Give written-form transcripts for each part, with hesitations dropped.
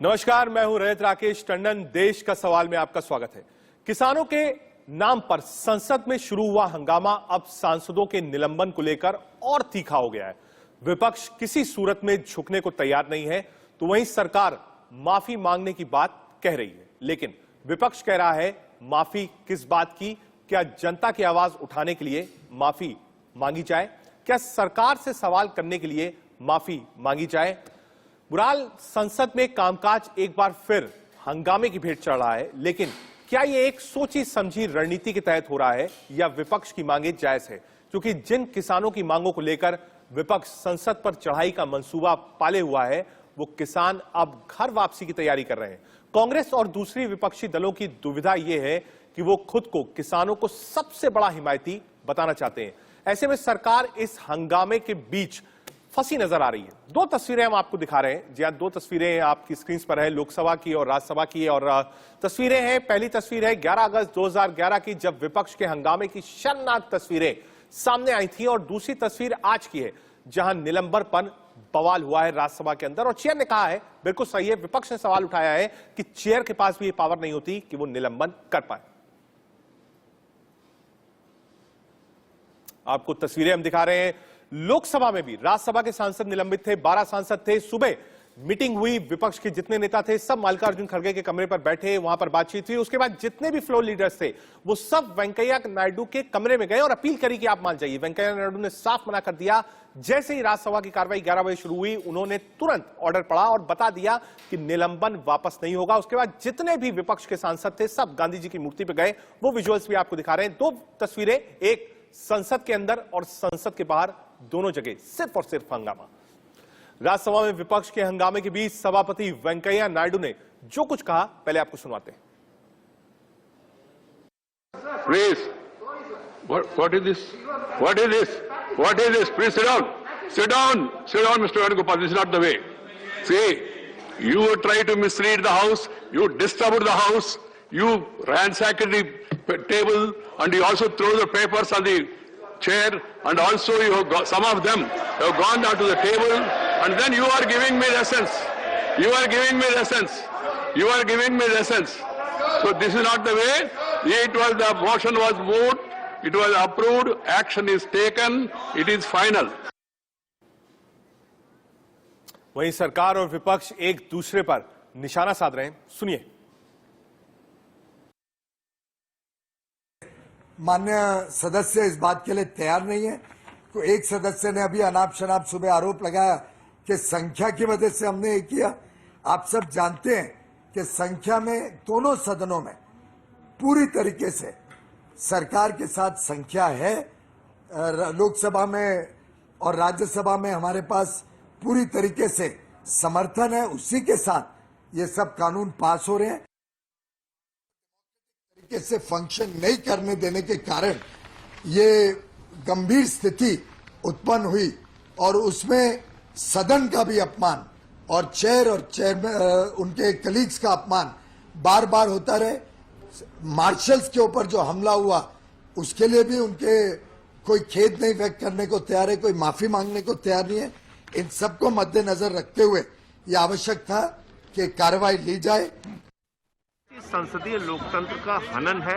नमस्कार, मैं हूं रजत राकेश टंडन। देश का सवाल में आपका स्वागत है। किसानों के नाम पर संसद में शुरू हुआ हंगामा अब सांसदों के निलंबन को लेकर और तीखा हो गया है। विपक्ष किसी सूरत में झुकने को तैयार नहीं है, तो वहीं सरकार माफी मांगने की बात कह रही है। लेकिन विपक्ष कह रहा है माफी किस बात की? क्या जनता की आवाज उठाने के लिए माफी मांगी जाए? क्या सरकार से सवाल करने के लिए माफी मांगी जाए? बहरहाल संसद में कामकाज एक बार फिर हंगामे की भेंट चढ़ रहा है, लेकिन क्या यह एक सोची समझी रणनीति के तहत हो रहा है या विपक्ष की मांगे जायज है? क्योंकि जिन किसानों की मांगों को लेकर विपक्ष संसद पर चढ़ाई का मंसूबा पाले हुआ है, वो किसान अब घर वापसी की तैयारी कर रहे हैं। कांग्रेस और दूसरी विपक्षी दलों की दुविधा यह है कि वो खुद को किसानों को सबसे बड़ा हिमायती बताना चाहते हैं। ऐसे में सरकार इस हंगामे के बीच फंसी नजर आ रही है। दो तस्वीरें हम आपको दिखा रहे हैं, जहां दो तस्वीरें आपकी स्क्रीन पर है, लोकसभा की और राज्यसभा की। और तस्वीरें हैं, पहली तस्वीर है 11 अगस्त 2011 की, जब विपक्ष के हंगामे की शर्मनाक तस्वीरें सामने आई थी। और दूसरी तस्वीर आज की है, जहां निलंबनपन बवाल हुआ है राज्यसभा के अंदर। और चेयर ने कहा है, बिल्कुल सही है, विपक्ष ने सवाल उठाया है कि चेयर के पास भी ये पावर नहीं होती कि वो निलंबन कर पाए। आपको तस्वीरें हम दिखा रहे हैं। लोकसभा में भी राज्यसभा के सांसद निलंबित थे, 12 सांसद थे। सुबह मीटिंग हुई, विपक्ष के जितने नेता थे सब मल्लिकार्जुन खड़गे के कमरे पर बैठे, वहां पर बातचीत हुई। उसके बाद जितने भी फ्लोर लीडर्स थे वो सब वेंकैया नायडू के कमरे में गए और अपील करी कि आप मान जाइए। वेंकैया नायडू ने साफ मना कर दिया। जैसे ही राज्यसभा की कार्रवाई 11 बजे शुरू हुई, उन्होंने तुरंत ऑर्डर पढ़ा और बता दिया कि निलंबन वापस नहीं होगा। उसके बाद जितने भी विपक्ष के सांसद थे सब गांधी जी की मूर्ति पर गए। वो विजुअल्स भी आपको दिखा रहे हैं। दो तस्वीरें, एक संसद के अंदर और संसद के बाहर, दोनों जगह सिर्फ और सिर्फ हंगामा। राज्यसभा में विपक्ष के हंगामे के बीच सभापति वेंकैया नायडू ने जो कुछ कहा, पहले आपको सुनाते हैं। Please, what is this? What is this? What is this? Please sit down. Sit down. Sit down, Mr. Venugopal. This is not the way. See, you try to mislead the House. You disturbed the House. You ransacked the table, and you also throw the papers on the chair, and also you have got, some of them have gone down to the table, and then you are giving me lessons. You are giving me lessons. You are giving me lessons. So this is not the way. It was, the motion was moved, it was approved, action is taken, it is final. वहीं सरकार और विपक्ष एक दूसरे पर निशाना साध रहे हैं, सुनिए। मान्य सदस्य इस बात के लिए तैयार नहीं है। तो एक सदस्य ने अभी अनाप शनाप सुबह आरोप लगाया कि संख्या की वजह से हमने ये किया। आप सब जानते हैं कि संख्या में दोनों सदनों में पूरी तरीके से सरकार के साथ संख्या है। लोकसभा में और राज्यसभा में हमारे पास पूरी तरीके से समर्थन है। उसी के साथ ये सब कानून पास हो रहे हैं। से फंक्शन नहीं करने देने के कारण ये गंभीर स्थिति उत्पन्न हुई और उसमें सदन का भी अपमान और चेयर उनके कलीग्स का अपमान बार बार होता रहे। मार्शल्स के ऊपर जो हमला हुआ उसके लिए भी उनके कोई खेद नहीं व्यक्त करने को तैयार है, कोई माफी मांगने को तैयार नहीं है। इन सबको मद्देनजर रखते हुए ये आवश्यक था कि कार्रवाई ली जाए। संसदीय लोकतंत्र का हनन है,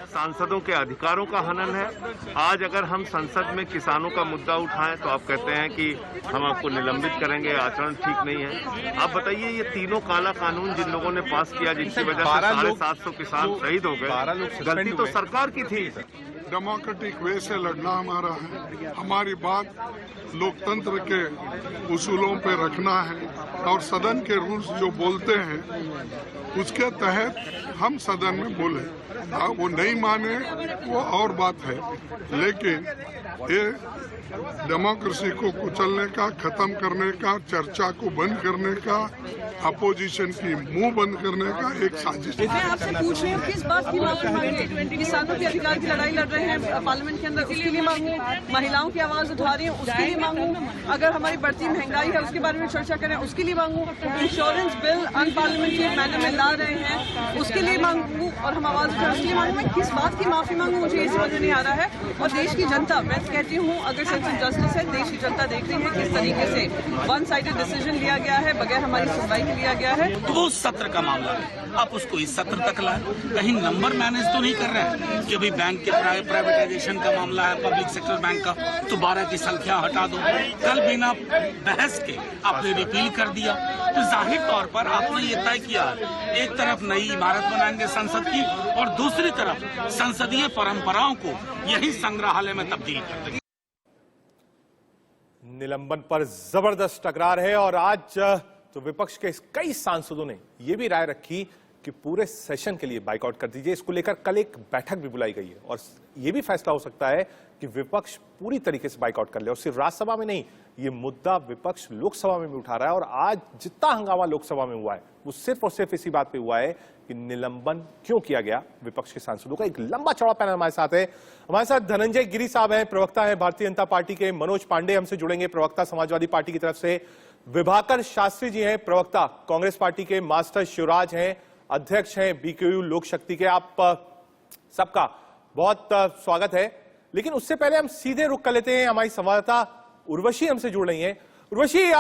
सांसदों के अधिकारों का हनन है। आज अगर हम संसद में किसानों का मुद्दा उठाएं तो आप कहते हैं कि हम आपको निलंबित करेंगे, आचरण ठीक नहीं है। आप बताइए, ये तीनों काला कानून जिन लोगों ने पास किया, जिसकी वजह से 750 किसान शहीद हो गए, गलती तो सरकार की थी। डेमोक्रेटिक वे से लड़ना हमारा है। हमारी बात लोकतंत्र के उसूलों पे रखना है और सदन के रूल्स जो बोलते हैं उसके तहत हम सदन में बोले। वो नहीं माने वो और बात है, लेकिन ये डेमोक्रेसी को कुचलने का, खत्म करने का, चर्चा को बंद करने का, अपोजिशन की मुंह बंद करने का एक साजिश। मैं आपसे पूछ रही हूँ, किस बात की मांग मांगे? किसानों के अधिकार की लड़ाई लड़ रहे हैं पार्लियामेंट के अंदर, उसके लिए मांगू? महिलाओं की आवाज उठा रही हूँ, उसके लिए मांगू? अगर हमारी बढ़ती महंगाई है उसके बारे में चर्चा करें, उसके लिए मांगू? इंश्योरेंस बिल अनपार्लियामेंट्री मैनर में ला रहे हैं, उसके लिए मांगू? और हम आवाज उठाए उसके लिए मांगू? मैं किस बात की माफी मांगू? मुझे ये समझ नहीं आ रहा है। और देश की जनता, मैं कहती हूँ, अगर सेंस ऑफ जस्टिस है। देश की जनता देख रही है किस तरीके से वन साइडेड डिसीजन लिया गया है, बगैर हमारी सुनवाई के लिया गया है। तो वो सत्र का मामला है, आप उसको इस सत्र तक लाए। कहीं नंबर मैनेज तो नहीं कर रहे हैं कि अभी बैंक के प्राइवेटाइजेशन का मामला है, पब्लिक सेक्टर बैंक का, तो 12 की संख्या हटा दो। कल बिना बहस के आपने रिपील कर दिया, तो जाहिर तौर पर आपने ये तय किया एक तरफ नई इमारत बनाएंगे संसद की और दूसरी तरफ संसदीय परंपराओं को यही संग्रहालय में तब्दील कर देंगे। निलंबन पर जबरदस्त टकरार है और आज तो विपक्ष के कई सांसदों ने यह भी राय रखी कि पूरे सेशन के लिए बाइकआउट कर दीजिए। इसको लेकर कल एक बैठक भी बुलाई गई है और यह भी फैसला हो सकता है कि विपक्ष पूरी तरीके से बाइकआउट कर ले। और सिर्फ राज्यसभा में नहीं, यह मुद्दा विपक्ष लोकसभा में भी उठा रहा है। और आज जितना हंगामा लोकसभा में हुआ है वो सिर्फ और सिर्फ इसी बात पे हुआ है कि निलंबन क्यों किया गया विपक्ष के सांसदों का। एक लंबा चौड़ा पैनल हमारे साथ है। हमारे साथ धनंजय गिरी साहब हैं, प्रवक्ता है भारतीय जनता पार्टी के। मनोज पांडे हमसे जुड़ेंगे, प्रवक्ता समाजवादी पार्टी की तरफ से। विभाकर शास्त्री जी हैं, प्रवक्ता कांग्रेस पार्टी के। मास्टर शिवराज हैं, अध्यक्ष हैं बीकेयू लोक शक्ति के। आप सबका बहुत स्वागत है। लेकिन उससे पहले हम सीधे रुख कर लेते हैं, हमारी संवाददाता उर्वशी हमसे जुड़ रही हैं। उर्वशी,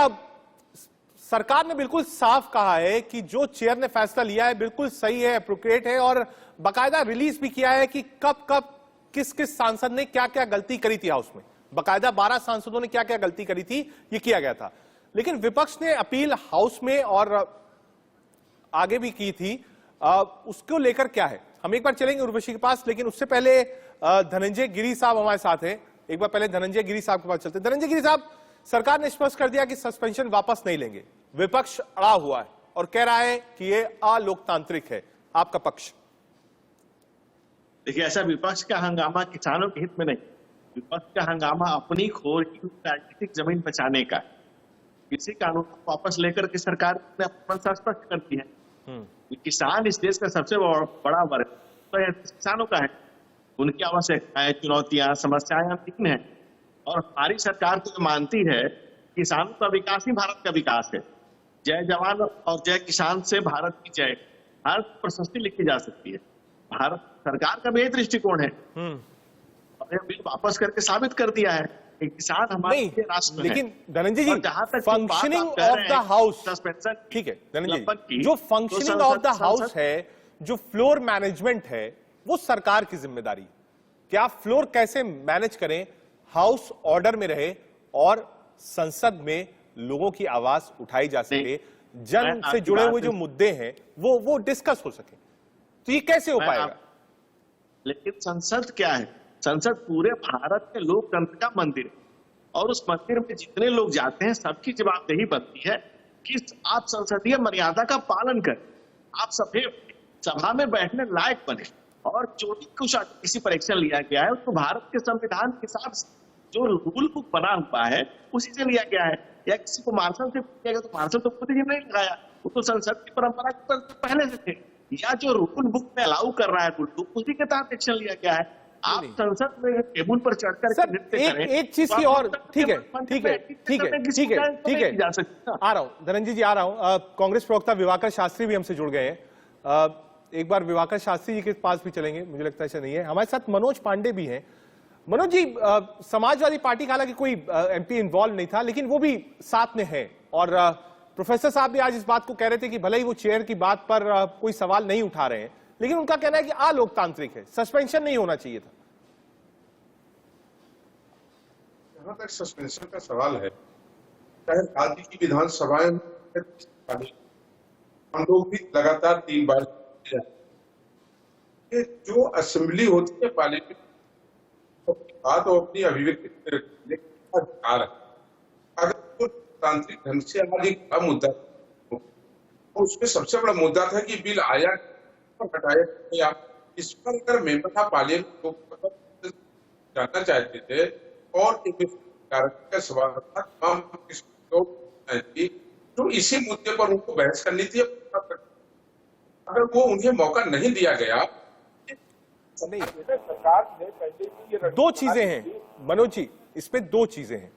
सरकार ने बिल्कुल साफ कहा है कि जो चेयर ने फैसला लिया है बिल्कुल सही है, एप्रोप्रिएट है, और बाकायदा रिलीज भी किया है कि कब कब किस किस सांसद ने क्या क्या गलती करी थी हाउस में। बाकायदा 12 सांसदों ने क्या क्या गलती करी थी ये किया गया था। लेकिन विपक्ष ने अपील हाउस में और आगे भी की थी, उसको लेकर क्या है? हम एक बार चलेंगे उर्वशी के पास, लेकिन उससे पहले धनंजय गिरी साहब हमारे साथ हैं। एक बार पहले धनंजय गिरी साहब के पास चलते हैं। धनंजय गिरी साहब, सरकार ने स्पष्ट कर दिया कि सस्पेंशन वापस नहीं लेंगे। विपक्ष अड़ा हुआ है और कह रहा है कि ये अलोकतांत्रिक है। आपका पक्ष? देखिए, ऐसा विपक्ष का हंगामा किसानों के हित में नहीं, विपक्ष का हंगामा अपनी खोर की राजनीतिक जमीन बचाने का। किसी कानून को वापस लेकर के सरकार ने अपना मंशा स्पष्ट कर दी है। किसान इस देश का सबसे बड़ा वर्ग तो किसानों का है। उनकी आवश्यकताएं, चुनौतियां, समस्याएं तीन है और हमारी सरकार तो मानती है किसानों का विकास ही भारत का विकास है। जय जवान और जय किसान से भारत की जय, भारत की प्रशस्ति लिखी जा सकती है। भारत सरकार का भी यही दृष्टिकोण है और यह बिल वापस करके साबित कर दिया है कि किसान हमारे राष्ट्र में। लेकिन धनंजय जी, जहां तक functioning of the house, suspension, ठीक है धनंजय जी, जो फंक्शनिंग ऑफ द हाउस है, जो फ्लोर मैनेजमेंट है, वो सरकार की जिम्मेदारी। क्या फ्लोर कैसे मैनेज करें, हाउस ऑर्डर में रहे और संसद में लोगों की आवाज उठाई जा सके, जन से जुड़े हुए जो मुद्दे हैं वो डिस्कस हो सके, तो ये कैसे हो पाएगा? लेकिन संसद क्या है? संसद पूरे भारत के लोकतंत्र का मंदिर है और उस मंदिर में जितने लोग जाते हैं सबकी जवाबदेही बनती है कि आप संसदीय मर्यादा का पालन करें, आप सभी सभा में बैठने लायक बने। और जो भी कुछ किसी पर एक्शन लिया गया है उसको भारत के संविधान के हिसाब से जो रूल बुक बना हुआ है उसी से लिया गया है। या किसी को मार्शल से किया गया तो मार्शल तो खुद ही नहीं लगाया, वो तो संसद की परंपरा के पहले से थे। या जो रूल बुक में अलाउ कर रहा है रूल बुक, उसी के तहत एक्शन आ लिया गया है। आप संसद में टेबल पर चढ़कर नृत्य करें। एक चीज की और, ठीक है आ रहा हूं धनंजय जी, आ रहा हूं। कांग्रेस प्रवक्ता विभाकर शास्त्री भी हमसे जुड़ गए हैं। एक बार विभाकर शास्त्री जी के पास भी चलेंगे, मुझे लगता है ऐसा नहीं है। हमारे साथ मनोज पांडे भी हैं। मनोज जी, समाजवादी पार्टी का हालांकि कोई एमपी इन्वॉल्व नहीं था, लेकिन वो भी साथ में है। और प्रोफेसर साहब भी आज इस बात को कह रहे थे कि भले ही वो चेयर की बात पर कोई सवाल नहीं उठा रहे हैं, लेकिन उनका कहना है कि अलोकतांत्रिक है, सस्पेंशन नहीं होना चाहिए था। जहां तक सस्पेंशन का सवाल है, चाहे राज्य की विधानसभाएं हम लोग भी लगातार 3 बार जो असेंबली होती है पार्लियामेंट, तो अपनी अभिव्यक्ति अधिकार है। अगर तो तांत्रिक ढंग से हमारी बड़ा मुद्दा तो उसमें सबसे बड़ा मुद्दा था कि बिल आया हटाया गया। इस पर अगर मेंबर ऑफ पार्लियामेंट जानना चाहते थे और का सवाल था तो इसी मुद्दे पर उनको बहस करनी थी। अगर वो उन्हें मौका नहीं दिया गया, नहीं, दो चीजें हैं मनोज जी, इसमें 2 चीजें हैं।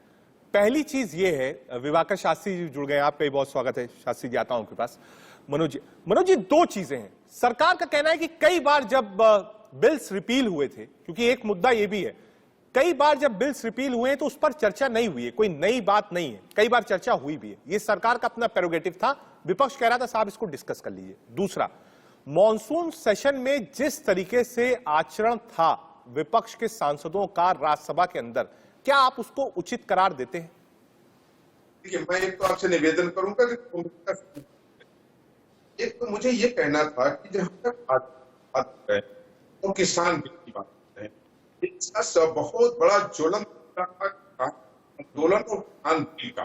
पहली चीज ये है, विभाकर शास्त्री जी जुड़ गए, आपका भी बहुत स्वागत है शास्त्री जी, आता हूं आपके पास। मनोज जी 2 चीजें हैं। सरकार का कहना है कि कई बार जब बिल्स रिपील हुए थे, क्योंकि एक मुद्दा ये भी है कई बार जब बिल्स रिपील हुए तो उस पर चर्चा नहीं हुई है, कोई नई बात नहीं है, कई बार चर्चा हुई भी है। ये सरकार का अपना प्रेरोगेटिव था, विपक्ष कह रहा था साहब इसको डिस्कस कर लीजिए। दूसरा, मॉनसून सेशन में जिस तरीके से आचरण था विपक्ष के सांसदों का राज्यसभा के अंदर, क्या आप उसको उचित करार देते हैं? देखिए, मैं एक तो आपसे निवेदन करूंगा कि एक तो मुझे ये कहना था कि जहां तक बात है तो किसान बिल की बात है, इसका बहुत बड़ा ज्वलंत आंदोलन और किसान बिल का,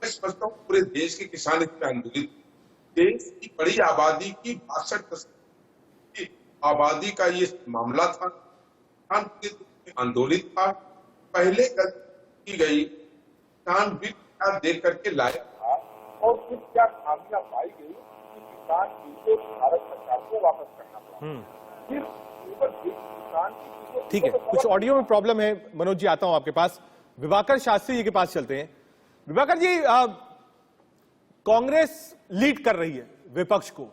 मैं समझता हूँ पूरे देश के किसान इसमें आंदोलित, देश की बड़ी आबादी की 62% की आबादी का ये मामला था, आंदोलित था। पहले गलती की गई, किसान बिल क्या देख करके लाया था और फिर क्या खामियां पाई गई कि किसान बिल को भारत सरकार को वापस करना पड़ा। फिर किसान ठीक है, कुछ ऑडियो में प्रॉब्लम है। मनोज जी, आता हूं आपके पास। विभाकर शास्त्री जी के पास चलते हैं। विभाकर जी, कांग्रेस लीड कर रही है विपक्ष को,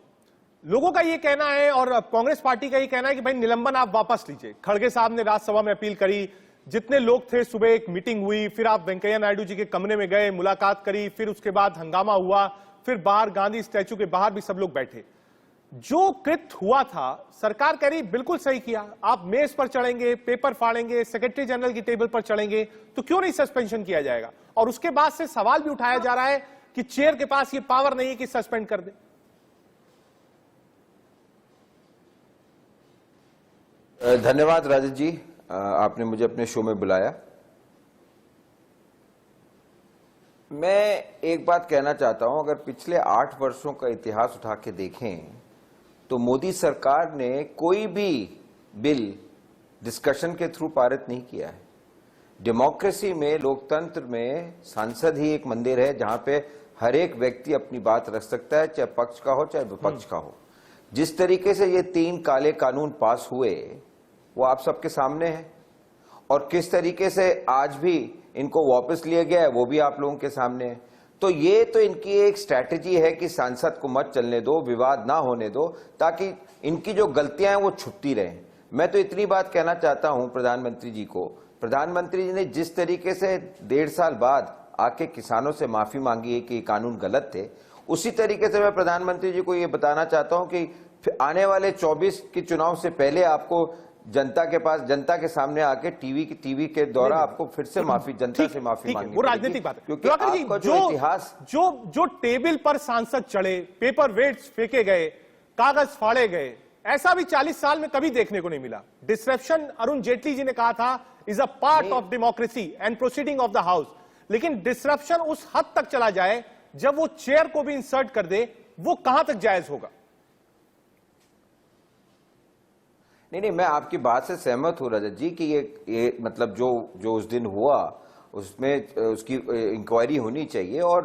लोगों का ये कहना है और कांग्रेस पार्टी का ये कहना है कि भाई निलंबन आप वापस लीजिए। खड़गे साहब ने राज्यसभा में अपील करी, जितने लोग थे सुबह एक मीटिंग हुई, फिर आप वेंकैया नायडू जी के कमरे में गए, मुलाकात करी, फिर उसके बाद हंगामा हुआ, फिर बाहर गांधी स्टैचू के बाहर भी सब लोग बैठे। जो कृत हुआ था सरकार कह रही बिल्कुल सही किया, आप मेज पर चढ़ेंगे, पेपर फाड़ेंगे, सेक्रेटरी जनरल की टेबल पर चढ़ेंगे, तो क्यों नहीं सस्पेंशन किया जाएगा? और उसके बाद से सवाल भी उठाया जा रहा है कि चेयर के पास ये पावर नहीं है कि सस्पेंड कर दे। धन्यवाद राजत जी, आपने मुझे अपने शो में बुलाया। मैं एक बात कहना चाहता हूं, अगर पिछले 8 वर्षों का इतिहास उठा के देखें तो मोदी सरकार ने कोई भी बिल डिस्कशन के थ्रू पारित नहीं किया है। डेमोक्रेसी में, लोकतंत्र में सांसद ही एक मंदिर है जहां पे हर एक व्यक्ति अपनी बात रख सकता है, चाहे पक्ष का हो चाहे विपक्ष का हो। जिस तरीके से ये 3 काले कानून पास हुए वो आप सबके सामने है, और किस तरीके से आज भी इनको वापस लिया गया है वो भी आप लोगों के सामने है। तो ये तो इनकी एक स्ट्रैटेजी है कि सांसद को मत चलने दो, विवाद ना होने दो, ताकि इनकी जो गलतियां हैं वो छुपती रहें। मैं तो इतनी बात कहना चाहता हूं प्रधानमंत्री जी को, प्रधानमंत्री जी ने जिस तरीके से 1.5 साल बाद आके किसानों से माफी मांगी है कि ये कानून गलत थे, उसी तरीके से मैं प्रधानमंत्री जी को ये बताना चाहता हूं कि आने वाले 24 के चुनाव से पहले आपको जनता के पास, जनता के सामने आके टीवी के द्वारा आपको फिर से माफी, जनता से माफी मांगनी, वो राजनीतिक बात है। क्योंकि आपका जो इतिहास, जो टेबल पर सांसद चढ़े, पेपर वेट्स फेंके गए, कागज फाड़े गए, ऐसा भी 40 साल में कभी देखने को नहीं मिला। डिसरप्शन, अरुण जेटली जी ने कहा था, is a part of democracy and proceeding of the house. लेकिन डिसरप्शन उस हद तक चला जाए जब वो चेयर को भी इंसर्ट कर दे, वो कहां तक जायज होगा? नहीं, मैं आपकी बात से सहमत हूं रजत जी कि ये मतलब जो उस दिन हुआ उसमें उसकी इंक्वायरी होनी चाहिए, और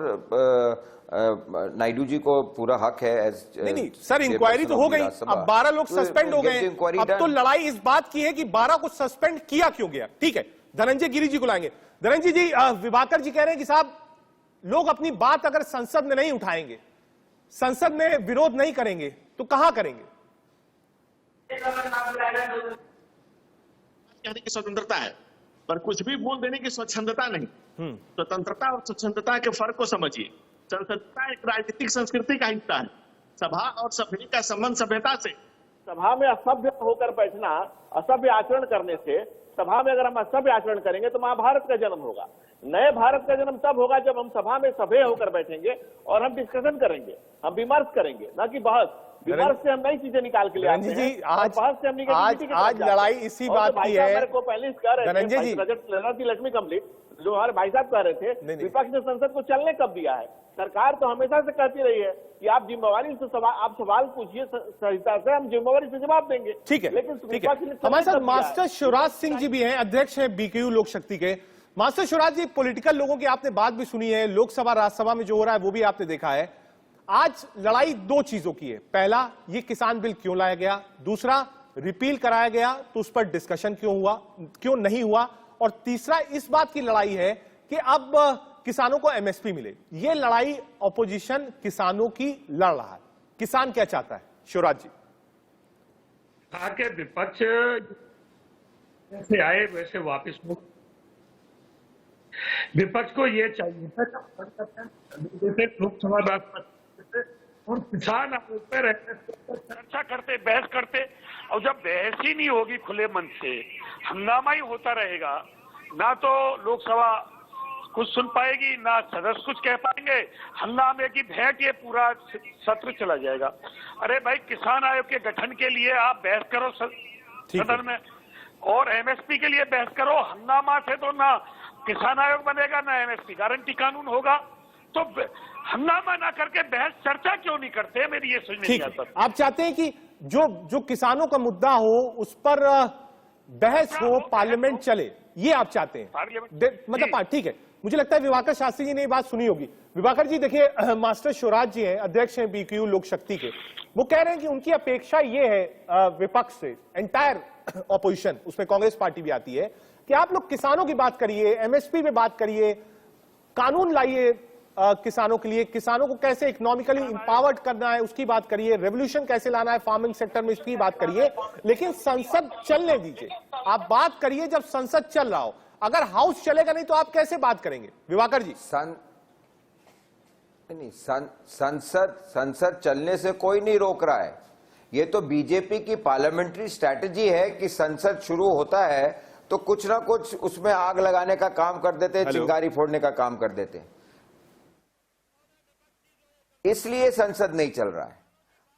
नायडू जी को पूरा हक है। नहीं सर, इंक्वायरी तो हो गई, अब 12 लोग सस्पेंड हो गए। अब तो लड़ाई इस बात की है कि 12 को सस्पेंड किया क्यों गया। ठीक है, धनंजय गिरी जी को लाएंगे। धनंजय जी, विभाकर जी कह रहे हैं कि साहब लोग अपनी बात अगर संसद में नहीं उठाएंगे, संसद में विरोध नहीं करेंगे, तो कहां करेंगे? कहने की स्वतंत्रता है, पर कुछ भी बोल देने की स्वच्छंदता नहीं। स्वतंत्रता और स्वच्छंदता के फर्क को समझिए। स्वतंत्रता एक राजनीतिक संस्कृति का हिस्सा है। सभा और सभ्य का संबंध सभ्यता से। सभा में असभ्य होकर बैठना, असभ्य आचरण करने से, सभा में अगर हम असभ्य आचरण करेंगे तो महाभारत का जन्म होगा। नए भारत का जन्म तब होगा जब हम सभा में सभ्य होकर बैठेंगे और हम डिस्कशन करेंगे, हम विमर्श करेंगे, ना कि बहस। विमर्श से हम नई चीजें निकाल के ले आते हैं। जी, आज लड़ाई इसी बात की है। मेरे को पहले कह रहे थे लक्ष्मी कंप्लीट, जो हमारे भाई साहब कह रहे थे, विपक्ष ने संसद को चलने कब दिया है? सरकार तो हमेशा से कहती रही है कि आप जिम्मेवारी से आप सवाल पूछिए सहिता से, हम जिम्मेवारी से जवाब देंगे। ठीक है, लेकिन हमारे साथ मास्टर शिवराज सिंह जी भी हैं, अध्यक्ष हैं बीकेयू लोक शक्ति के। मास्टर शिवराज जी, पॉलिटिकल लोगों की आपने बात भी सुनी है, लोकसभा राज्यसभा में जो हो रहा है वो भी आपने देखा है। आज लड़ाई 2 चीजों की है। पहला, ये किसान बिल क्यों लाया गया, दूसरा रिपील कराया गया तो उस पर डिस्कशन क्यों नहीं हुआ, और तीसरा इस बात की लड़ाई है कि अब किसानों को एमएसपी मिले। ये लड़ाई ऑपोजिशन किसानों की लड़ रहा है। किसान क्या चाहता है? शिवराज जी। आके विपक्ष जैसे आए वैसे वापस हो। विपक्ष को ये चाहिए था जैसे लोकसभा राष्ट्रपति और किसान आयोग पे रहते चर्चा करते, बहस करते, और जब बहस ही नहीं होगी खुले मन से, हंगामा ही होता रहेगा, ना तो लोकसभा कुछ सुन पाएगी, ना सदस्य कुछ कह पाएंगे, हंगामे की भेंट ये पूरा सत्र चला जाएगा। अरे भाई, किसान आयोग के गठन के लिए आप बहस करो सदन में, और एमएसपी के लिए बहस करो। हंगामा से तो ना किसान आयोग बनेगा ना एमएसपी गारंटी कानून होगा। तो हंगामा ना करके बहस चर्चा क्यों नहीं करते, मेरी ये समझ में नहीं आता। आप चाहते हैं कि जो किसानों का मुद्दा हो उस पर बहस हो, पार्लियामेंट चले, ये आप चाहते हैं? मतलब ठीक है, मुझे लगता है विभाकर शास्त्री जी ने ये बात सुनी होगी। विभाकर जी देखिए, मास्टर शिवराज जी हैं, अध्यक्ष हैं बीक्यू लोक शक्ति के, वो कह रहे हैं कि उनकी अपेक्षा ये है विपक्ष से, एंटायर ऑपोजिशन, उसमें कांग्रेस पार्टी भी आती है, कि आप लोग किसानों की बात करिए, एमएसपी पे बात करिए, कानून लाइए किसानों के लिए, किसानों को कैसे इकोनॉमिकली इंपावर्ड करना है उसकी बात करिए, रेवोल्यूशन कैसे लाना है फार्मिंग सेक्टर में इसकी बात करिए, लेकिन संसद चलने दीजिए। आप बात करिए जब संसद चल रहा हो, अगर हाउस चलेगा नहीं तो आप कैसे बात करेंगे? विभाकर जी, संसद चलने से कोई नहीं रोक रहा है। ये तो बीजेपी की पार्लियामेंट्री स्ट्रैटेजी है कि संसद शुरू होता है तो कुछ ना कुछ उसमें आग लगाने का काम कर देते हैं, चिंगारी फोड़ने का काम कर देते हैं, इसलिए संसद नहीं चल रहा है।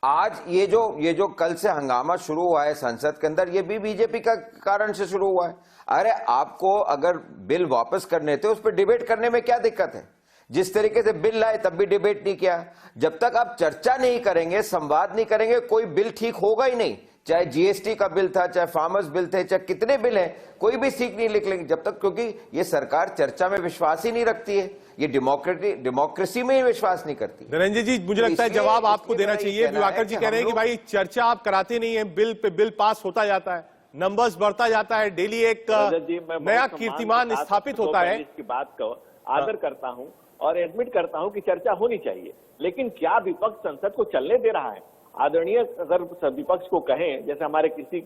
आज ये जो कल से हंगामा शुरू हुआ है संसद के अंदर, ये भी बीजेपी का कारण से शुरू हुआ है। अरे आपको अगर बिल वापस करने थे उस पर डिबेट करने में क्या दिक्कत है? जिस तरीके से बिल लाए तब भी डिबेट नहीं किया। जब तक आप चर्चा नहीं करेंगे, संवाद नहीं करेंगे, कोई बिल ठीक होगा ही नहीं। चाहे जीएसटी का बिल था, चाहे फार्मर्स बिल थे, चाहे कितने बिल हैं, कोई भी सीख नहीं लिख लेंगे जब तक, क्योंकि ये सरकार चर्चा में विश्वास ही नहीं रखती है, ये डेमोक्रेसी में ही विश्वास नहीं करती। नरेंद्र जी, मुझे लगता है जवाब आपको देना चाहिए। विभाकर जी कह रहे हैं कि भाई चर्चा आप कराते नहीं है, बिल पे बिल पास होता जाता है, नंबर्स बढ़ता जाता है, डेली एक नया कीर्तिमान स्थापित होता है। इसकी बात को आदर करता हूं और एडमिट करता हूं कि चर्चा होनी चाहिए, लेकिन क्या विपक्ष संसद को चलने दे रहा है? आदरणीय अगर विपक्ष को कहें, जैसे हमारे किसी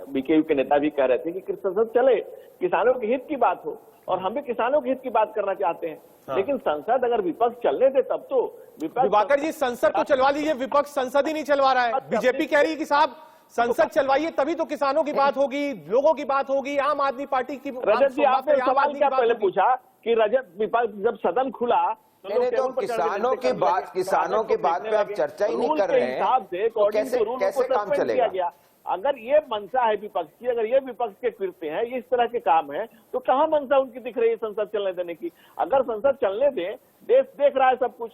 बीकेयू के नेता भी कह रहे थे कि संसद चले, किसानों के हित की बात हो, और हम भी किसानों के हित की बात करना चाहते हैं। लेकिन संसद अगर विपक्ष चलने दे तब तो विभाकर जी, संसद को चलवा लीजिए, विपक्ष संसद ही नहीं चलवा रहा है। बीजेपी कह रही है कि साहब संसद चलवाइए, तभी तो किसानों की बात होगी, लोगों की बात होगी, आम आदमी पार्टी की। रजत जी, आपने सवाल क्या पहले पूछा कि रजत विपक्ष जब सदन खुला तो किसानों की बात पे आप चर्चा ही नहीं कर रहे हैं, तो कैसे काम चलेगा? अगर ये मंशा है विपक्ष की, अगर ये विपक्ष के कृत्य हैं, इस तरह के काम है, तो कहाँ मंशा उनकी दिख रही है संसद चलने देने की? अगर संसद चलने दें, देश देख रहा है सब कुछ,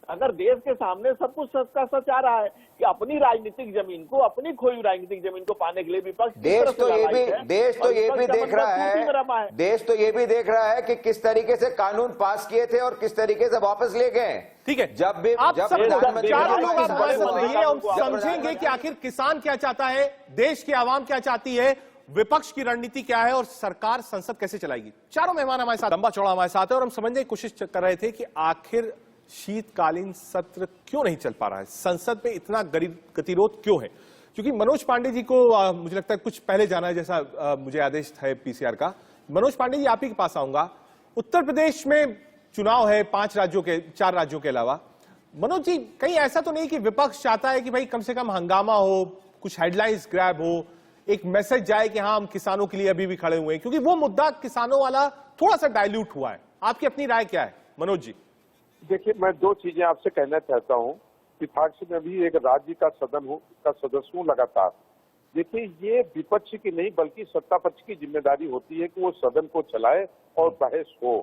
अगर देश के सामने सब कुछ सच का सच आ रहा है कि अपनी राजनीतिक जमीन को, अपनी खोई राजनीतिक जमीन को पाने के लिए विपक्ष देश तो ये भी देख रहा है कि किस तरीके से कानून पास किए थे और किस तरीके से वापस ले गए। ठीक है, जब चारों लोग आप बात समझिए, हम समझेंगे कि आखिर किसान क्या चाहता है, देश की आवाम क्या चाहती है, विपक्ष की रणनीति क्या है और सरकार संसद कैसे चलाएगी। चारों मेहमान हमारे साथ, लंबा चौड़ा हमारे साथ है, और हम समझने की कोशिश कर रहे थे कि आखिर शीतकालीन सत्र क्यों नहीं चल पा रहा है, संसद में इतना गतिरोध क्यों है। क्योंकि मनोज पांडे जी को मुझे लगता है कुछ पहले जाना है, जैसा मुझे आदेश है पीसीआर का। मनोज पांडे जी, आप ही के पास आऊंगा। उत्तर प्रदेश में चुनाव है 4 राज्यों के अलावा। मनोज जी, कहीं ऐसा तो नहीं कि विपक्ष चाहता है कि भाई कम से कम हंगामा हो, कुछ हेडलाइंस ग्रैब हो, एक मैसेज जाए कि हाँ हम किसानों के लिए अभी भी खड़े हुए हैं, क्योंकि वो मुद्दा किसानों वाला थोड़ा सा डाइल्यूट हुआ है। आपकी अपनी राय क्या है मनोज जी? देखिए, मैं 2 चीजें आपसे कहना चाहता हूं। विपक्ष में भी एक राज्य का सदस्य हूं लगातार। देखिए, ये विपक्ष की नहीं बल्कि सत्ता पक्ष की जिम्मेदारी होती है कि वो सदन को चलाए और बहस हो।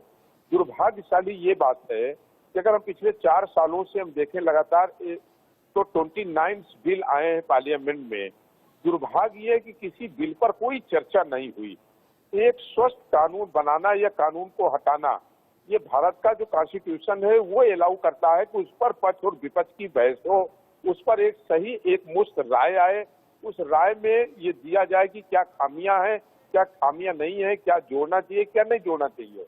दुर्भाग्यशाली ये बात है कि अगर हम पिछले 4 सालों से हम देखें लगातार तो 29 बिल आए हैं पार्लियामेंट में। दुर्भाग्य ये है कि किसी बिल पर कोई चर्चा नहीं हुई। एक स्वस्थ कानून बनाना या कानून को हटाना, ये भारत का जो कॉन्स्टिट्यूशन है वो अलाउ करता है कि उस पर पक्ष और विपक्ष की बहस हो, उस पर एक सही एक मुश्त राय आए, उस राय में ये दिया जाए कि क्या खामियां हैं, क्या खामियां नहीं है, क्या जोड़ना चाहिए, क्या नहीं जोड़ना चाहिए।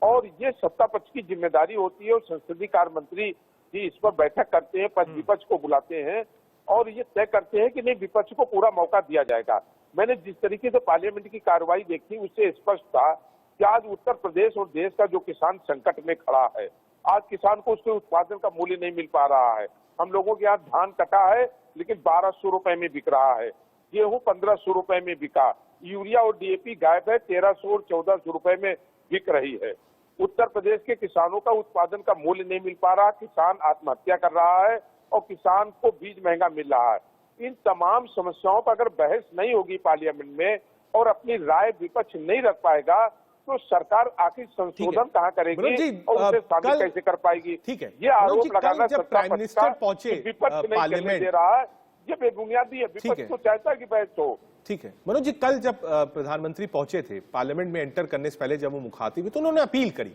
और ये सत्ता पक्ष की जिम्मेदारी होती है और संसदीय कार्य मंत्री जी इस पर बैठक करते हैं, पक्ष विपक्ष को बुलाते हैं और ये तय करते हैं कि नहीं विपक्ष को पूरा मौका दिया जाएगा। मैंने जिस तरीके से पार्लियामेंट की कार्रवाई देखी उससे स्पष्ट था कि आज उत्तर प्रदेश और देश का जो किसान संकट में खड़ा है, आज किसान को उसके उत्पादन का मूल्य नहीं मिल पा रहा है। हम लोगों के यहाँ धान कटा है लेकिन 1200 रुपए में बिक रहा है, गेहूं 1500 रुपए में बिका, यूरिया और डीएपी गायब है, 1300 और 1400 रुपए में बिक रही है। उत्तर प्रदेश के किसानों का उत्पादन का मूल्य नहीं मिल पा रहा, किसान आत्महत्या कर रहा है और किसान को बीज महंगा मिल रहा है। इन तमाम समस्याओं पर अगर बहस नहीं होगी पार्लियामेंट में और अपनी राय विपक्ष नहीं रख पाएगा तो सरकार आखिर संशोधन कहाँ करेगी और उसे शामिल कैसे कर पाएगी? ठीक है, ये आरोप लगाना जब प्राइम मिनिस्टर पहुंचे विपक्ष नहीं करने दे रहा है, ये बेबुनियादी है। विपक्ष तो चाहता है कि बहस हो। ठीक है मनोज जी, कल जब प्रधानमंत्री पहुंचे थे पार्लियामेंट में एंटर करने से पहले, जब वो मुखातिब तो उन्होंने अपील करी,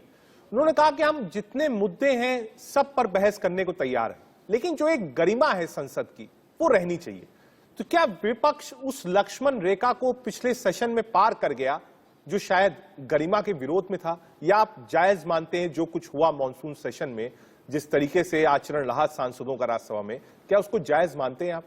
उन्होंने कहा कि हम जितने मुद्दे हैं सब पर बहस करने को तैयार है, लेकिन जो एक गरिमा है संसद की वो रहनी चाहिए। तो क्या विपक्ष उस लक्ष्मण रेखा को पिछले सेशन में पार कर गया जो शायद गरिमा के विरोध में था, या आप जायज मानते हैं जो कुछ हुआ मॉनसून सेशन में, जिस तरीके से आचरण रहा सांसदों का राज्यसभा में, क्या उसको जायज मानते हैं आप?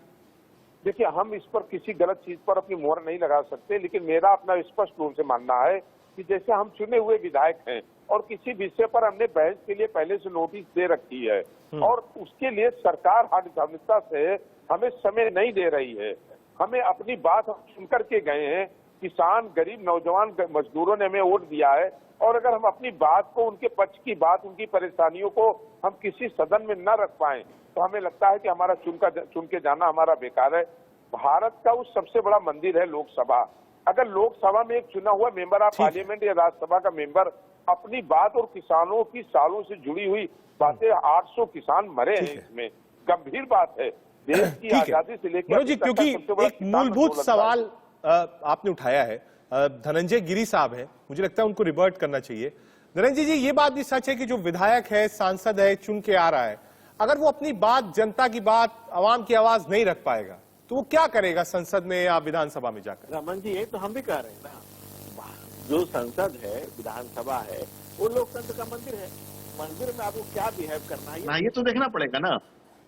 देखिए, हम इस पर किसी गलत चीज पर अपनी मोहर नहीं लगा सकते, लेकिन मेरा अपना स्पष्ट रूप से मानना है कि जैसे हम चुने हुए विधायक हैं और किसी विषय पर हमने बहस के लिए पहले से नोटिस दे रखी है और उसके लिए सरकार हठधर्मिता से हमें समय नहीं दे रही है, हमें अपनी बात सुन करके गए हैं। किसान, गरीब, नौजवान, मजदूरों ने हमें वोट दिया है और अगर हम अपनी बात को, उनके पक्ष की बात, उनकी परेशानियों को हम किसी सदन में न रख पाए तो हमें लगता है कि हमारा चुन के जाना हमारा बेकार है। भारत का उस सबसे बड़ा मंदिर है लोकसभा। अगर लोकसभा में एक चुना हुआ मेंबर ऑफ पार्लियामेंट या राज्यसभा का मेंबर अपनी बात और किसानों की सालों से जुड़ी हुई बातें, 800 किसान मरे हैं, इसमें गंभीर बात है। देश की आजादी से लेकर जी, क्योंकि एक मूलभूत सवाल आपने उठाया है, धनंजय गिरी साहब हैं, मुझे लगता है उनको रिवर्ट करना चाहिए। धनंजय जी, ये बात भी सच है कि जो विधायक है, सांसद है, चुन के आ रहा है, अगर वो अपनी बात, जनता की बात, आवाम की आवाज नहीं रख पाएगा तो वो क्या करेगा संसद में या विधानसभा में जाकर? रमन जी, ये तो हम भी कह रहे हैं ना, जो संसद है, विधानसभा है, वो लोकतंत्र का मंदिर है। मंदिर में आपको क्या बिहेव करना है, ये तो देखना पड़ेगा ना।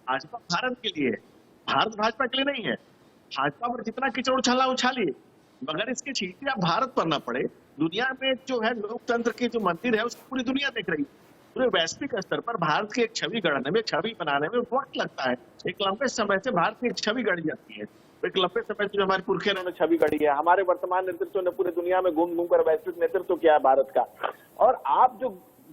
भाजपा भारत के लिए, भारत भाजपा के लिए नहीं है। भाजपा पर जितना किचड़ उछाला उछालिए, मगर इसके चीटियां भारत पर ना पड़े। दुनिया में जो है लोकतंत्र के जो मंदिर है उसको पूरी दुनिया देख रही है। पूरे वैश्विक स्तर पर भारत की एक छवि गढ़ने में, छवि बनाने में वक्त लगता है। एक लंबे समय से भारत की एक छवि गढ़ी जाती है। एक लंबे समय से जो हमारे पुरखे ने छवि गढ़ी है, हमारे वर्तमान नेतृत्व ने पूरे दुनिया में घूम घूम कर वैश्विक नेतृत्व किया है भारत का। और आप जो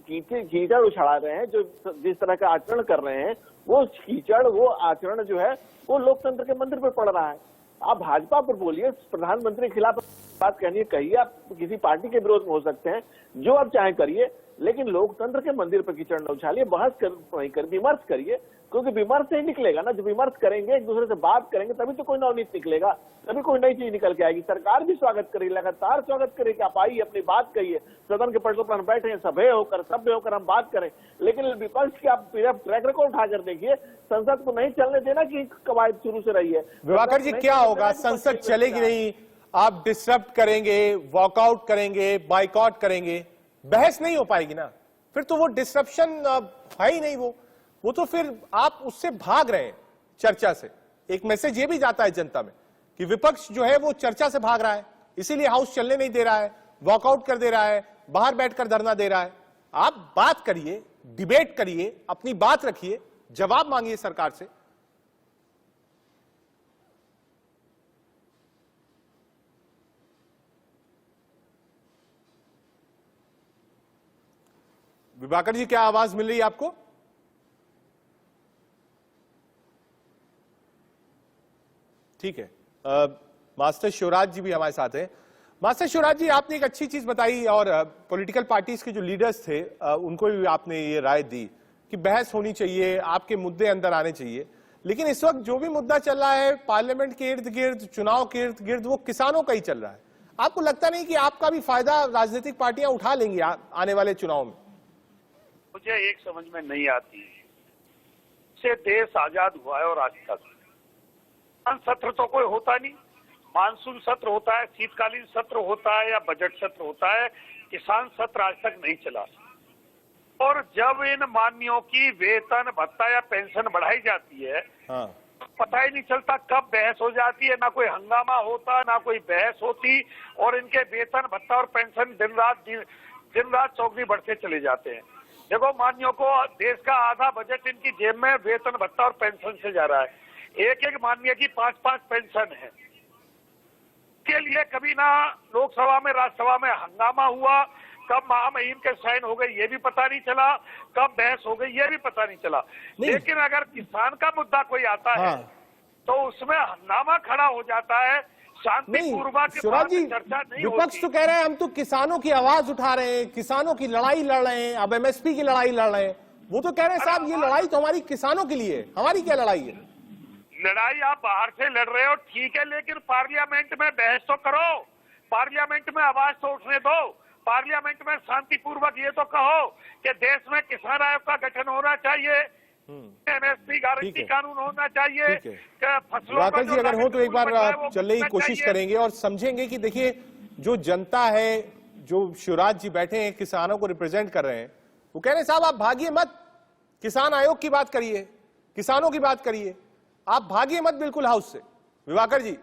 कीचड़ उछाला रहे हैं, जो जिस तरह का आचरण कर रहे हैं, वो कीचड़, वो आचरण जो है वो लोकतंत्र के मंदिर पर पड़ रहा है। आप भाजपा पर बोलिए, प्रधानमंत्री के खिलाफ बात कहनी कहिए, आप किसी पार्टी के विरोध में हो सकते हैं, जो आप चाहे करिए, लेकिन लोकतंत्र के मंदिर पर कीचड़ न उछालिए, बहस नहीं कर, विमर्श करिए, क्योंकि विमर्श से ही निकलेगा ना। जब विमर्श करेंगे, एक दूसरे से बात करेंगे, तभी तो कोई नवनीत निकलेगा, तभी कोई नई चीज निकल के आएगी। सरकार भी स्वागत करेगी, लगातार स्वागत करेगी, आप आइए, अपनी बात कहिए, सदन के पटल पर बैठे, सभ्य होकर हम बात करें। लेकिन विपक्ष की आप ट्रैक रिकॉर्ड उठाकर देखिए, संसद को नहीं चलने देना कि कवायद शुरू से रही है। दिवाकर जी, क्या होगा? संसद चलेगी नहीं, आप डिसरप्ट करेंगे, वॉकआउट करेंगे, बाइकआउट करेंगे, बहस नहीं हो पाएगी ना, फिर तो वो डिसरप्शन है ही नहीं। वो तो फिर आप उससे भाग रहे हैं, चर्चा से। एक मैसेज ये भी जाता है जनता में कि विपक्ष जो है वो चर्चा से भाग रहा है, इसीलिए हाउस चलने नहीं दे रहा है, वॉकआउट कर दे रहा है, बाहर बैठकर धरना दे रहा है। आप बात करिए, डिबेट करिए, अपनी बात रखिए, जवाब मांगिए सरकार से। विभाकर जी, क्या आवाज मिल रही है आपको? ठीक है, मास्टर शिवराज जी भी हमारे साथ हैं। मास्टर शिवराज जी, आपने एक अच्छी चीज बताई और पॉलिटिकल पार्टीज के जो लीडर्स थे उनको भी आपने ये राय दी कि बहस होनी चाहिए, आपके मुद्दे अंदर आने चाहिए। लेकिन इस वक्त जो भी मुद्दा चल रहा है पार्लियामेंट के इर्द गिर्द, चुनाव के इर्द गिर्द, वो किसानों का ही चल रहा है। आपको लगता नहीं कि आपका भी फायदा राजनीतिक पार्टियां उठा लेंगी आने वाले चुनाव में? मुझे एक समझ में नहीं आती से देश आजाद हुआ है और आज तक सत्र तो कोई होता नहीं। मानसून सत्र होता है, शीतकालीन सत्र होता है या बजट सत्र होता है, किसान सत्र आज तक नहीं चला। और जब इन माननीयों की वेतन भत्ता या पेंशन बढ़ाई जाती है पता ही नहीं चलता कब बहस हो जाती है, ना कोई हंगामा होता, ना कोई बहस होती, और इनके वेतन भत्ता और पेंशन दिन रात चौगनी बढ़ते चले जाते हैं। देखो मान्यों को देश का आधा बजट इनकी जेब में वेतन भत्ता और पेंशन से जा रहा है। एक माननीय की 5-5 पेंशन है। के लिए कभी ना लोकसभा में राज्यसभा में हंगामा हुआ, कब महामहिम के साइन हो गई ये भी पता नहीं चला, कब बहस हो गई ये भी पता नहीं चला। लेकिन अगर किसान का मुद्दा कोई आता है तो उसमें हंगामा खड़ा हो जाता है, शांतिपूर्वक शिवराज जी, चर्चा नहीं विपक्ष तो कह रहे हैं हम तो किसानों की आवाज उठा रहे हैं, किसानों की लड़ाई लड़ रहे हैं, अब एमएसपी की लड़ाई लड़ रहे हैं। वो तो कह रहे हैं साहब ये लड़ाई तो हमारी किसानों के लिए है, हमारी क्या लड़ाई है? लड़ाई आप बाहर से लड़ रहे हो ठीक है, लेकिन पार्लियामेंट में बहस तो करो, पार्लियामेंट में आवाज तो उठने दो, पार्लियामेंट में शांतिपूर्वक ये तो कहो कि देश में किसान आयोग का गठन होना चाहिए, एमएसपी गारंटी कानून होना चाहिए, फसलों राकेश जी अगर हो तो एक बार चलने की कोशिश करेंगे और समझेंगे कि देखिए जो जनता है, जो शिवराज जी बैठे हैं किसानों को रिप्रेजेंट कर रहे हैं, वो कह रहे हैं साहब आप भागिए मत, किसान आयोग की बात करिए, किसानों की बात करिए, आप भागिए मत बिल्कुल हाउस से। विवाकर जी,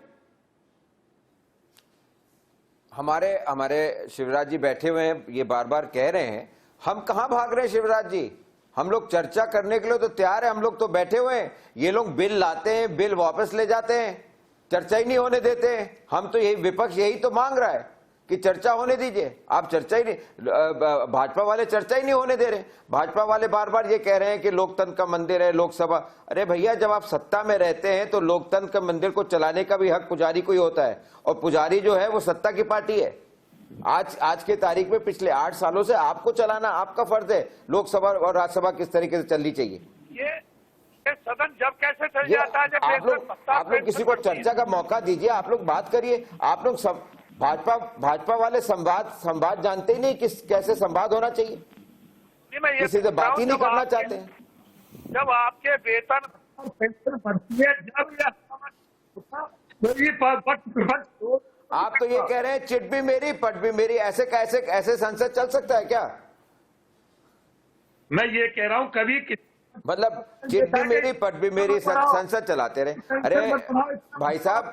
हमारे शिवराज जी बैठे हुए हैं, ये बार बार कह रहे हैं हम कहां भाग रहे हैं शिवराज जी, हम लोग चर्चा करने के लिए तो तैयार है, हम लोग तो बैठे हुए हैं। ये लोग बिल लाते हैं, बिल वापस ले जाते हैं, चर्चा ही नहीं होने देते हैं। हम तो यही, विपक्ष यही तो मांग रहा है कि चर्चा होने दीजिए, आप चर्चा ही नहीं, भाजपा वाले चर्चा ही नहीं होने दे रहे। भाजपा वाले बार बार ये कह रहे हैं कि लोकतंत्र का मंदिर है लोकसभा। अरे भैया जब आप सत्ता में रहते हैं तो लोकतंत्र का मंदिर को चलाने का भी हक पुजारी को ही होता है, और पुजारी जो है वो सत्ता की पार्टी है। आज के तारीख में पिछले 8 सालों से आपको चलाना आपका फर्ज है। लोकसभा और राज्यसभा किस तरीके से चलनी चाहिए, ये सदन जब कैसे चल जाता है, जब आप लोग किसी को चर्चा का मौका दीजिए, आप लोग बात करिए। आप लोग भाजपा वाले संवाद जानते ही नहीं कैसे संवाद होना चाहिए, किसी से बात ही नहीं करना चाहते हैं। जब आपके वेतन पेंशन बढ़ती है, जब आप तो ये कह रहे हैं चिट भी मेरी पट भी मेरी, ऐसे संसद चल सकता है क्या? मैं ये कह रहा हूँ कभी मतलब चिट भी मेरी पट भी मेरी संसद चलाते रहे। अरे भाई साहब,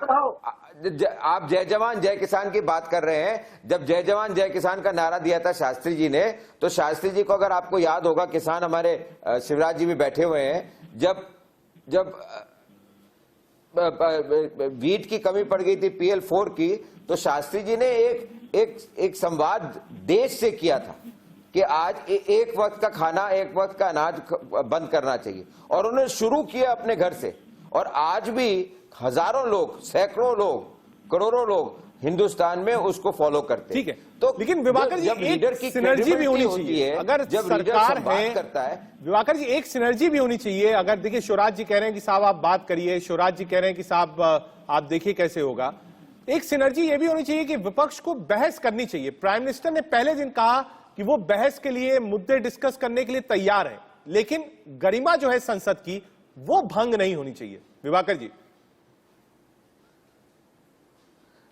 आप जय जवान जय किसान की बात कर रहे हैं। जब जय जवान जय किसान का नारा दिया था शास्त्री जी ने, तो शास्त्री जी को अगर आपको याद होगा, किसान हमारे शिवराज जी भी बैठे हुए हैं, जब वीट की कमी पड़ गई थी PL4 की, तो शास्त्री जी ने एक संवाद देश से किया था कि आज एक वक्त का खाना, एक वक्त का अनाज बंद करना चाहिए, और उन्होंने शुरू किया अपने घर से। और आज भी हजारों लोग, सैकड़ों लोग, करोड़ों लोग हिंदुस्तान में उसको फॉलो करते हैं। ठीक है, तो लेकिन विवाकर जी एक सिनर्जी भी होनी चाहिए। अगर जब सरकार है करता है, विवाकर जी एक सिनर्जी भी होनी चाहिए। अगर देखिए शिवराज जी कह रहे हैं कि साहब आप बात करिए, शिवराज जी कह रहे हैं कि साहब आप देखिए कैसे होगा, एक सिनर्जी ये भी होनी चाहिए कि विपक्ष को बहस करनी चाहिए। प्राइम मिनिस्टर ने पहले दिन कहा कि वो बहस के लिए, मुद्दे डिस्कस करने के लिए तैयार है, लेकिन गरिमा जो है संसद की वो भंग नहीं होनी चाहिए। विवाकर जी,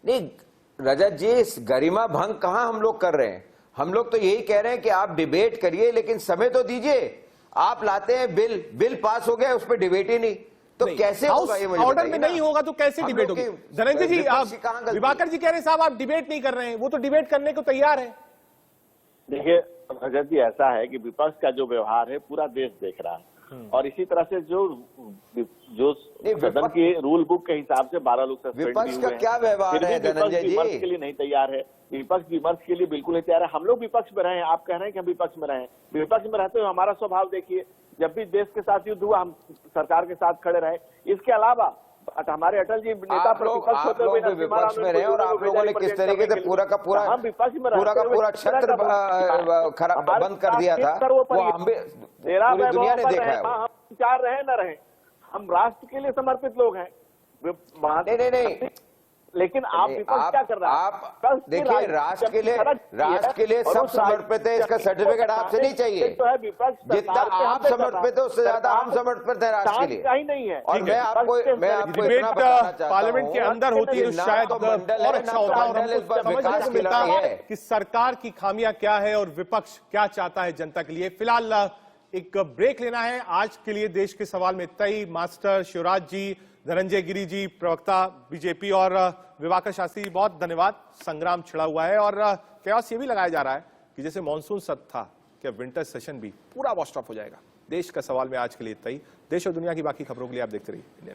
नहीं रजत जी, इस गरिमा भंग कहां हम लोग कर रहे हैं? हम लोग तो यही कह रहे हैं कि आप डिबेट करिए, लेकिन समय तो दीजिए। आप लाते हैं बिल पास हो गया, उस पर डिबेट ही नहीं, तो कैसे होगा ये? मुझे ऑर्डर में नहीं होगा तो कैसे डिबेट होगी? धनंजय जी, आप विवाकर जी कह रहे हैं साहब आप डिबेट नहीं कर रहे हैं, वो तो डिबेट करने को तैयार है। देखिए रजत जी, ऐसा है कि विपक्ष का जो व्यवहार है पूरा देश देख रहा है, और इसी तरह से जो सदन की रूल बुक के हिसाब से 12 लोग सस्पेंड विपक्ष का क्या व्यवहार है धनंजय जी? विपक्ष के लिए नहीं तैयार है, विपक्ष विमर्श के लिए बिल्कुल नहीं तैयार है। हम लोग विपक्ष में रहे हैं, आप कह रहे हैं कि हम विपक्ष में रहे, विपक्ष में रहते हुए हमारा स्वभाव देखिए, जब भी देश के साथ युद्ध हुआ हम सरकार के साथ खड़े रहे। इसके अलावा हमारे अटल जी नेता आप लोग विपक्ष में रहे, और आप लोगों ने किस तरीके से पूरा का पूरा क्षेत्र बंद कर दिया था, वो हम भी पूरी दुनिया ने देखा है। हम विचार रहे न रहे, हम राष्ट्र के लिए समर्पित लोग हैं। नहीं, लेकिन आप विपक्ष क्या कर रहे हैं? आप देखिए, राष्ट्र के लिए सब समर्पित है, इसका सर्टिफिकेट आपसे नहीं चाहिए। जितना आप समर्पित है उससे ज्यादा हम समर्पित है राष्ट्र के लिए। कहीं नहीं है। और मैं आपको डिबेट पार्लियामेंट के अंदर होती है तो शायद और अच्छा होता है, और हमको समझने को मिलता है कि सरकार की खामियां क्या है और विपक्ष क्या चाहता है जनता के लिए। फिलहाल एक ब्रेक लेना है। आज के लिए देश के सवाल में इतना ही। मास्टर शिवराज जी, धनंजय गिरी जी, प्रवक्ता बीजेपी, और विभाकर शास्त्री जी, बहुत धन्यवाद। संग्राम छिड़ा हुआ है और कयास ये भी लगाया जा रहा है कि जैसे मानसून सत्र था, क्या विंटर सेशन भी पूरा वॉश ऑफ हो जाएगा। देश का सवाल में आज के लिए इतना ही। देश और दुनिया की बाकी खबरों के लिए आप देखते रहिए इंडियन।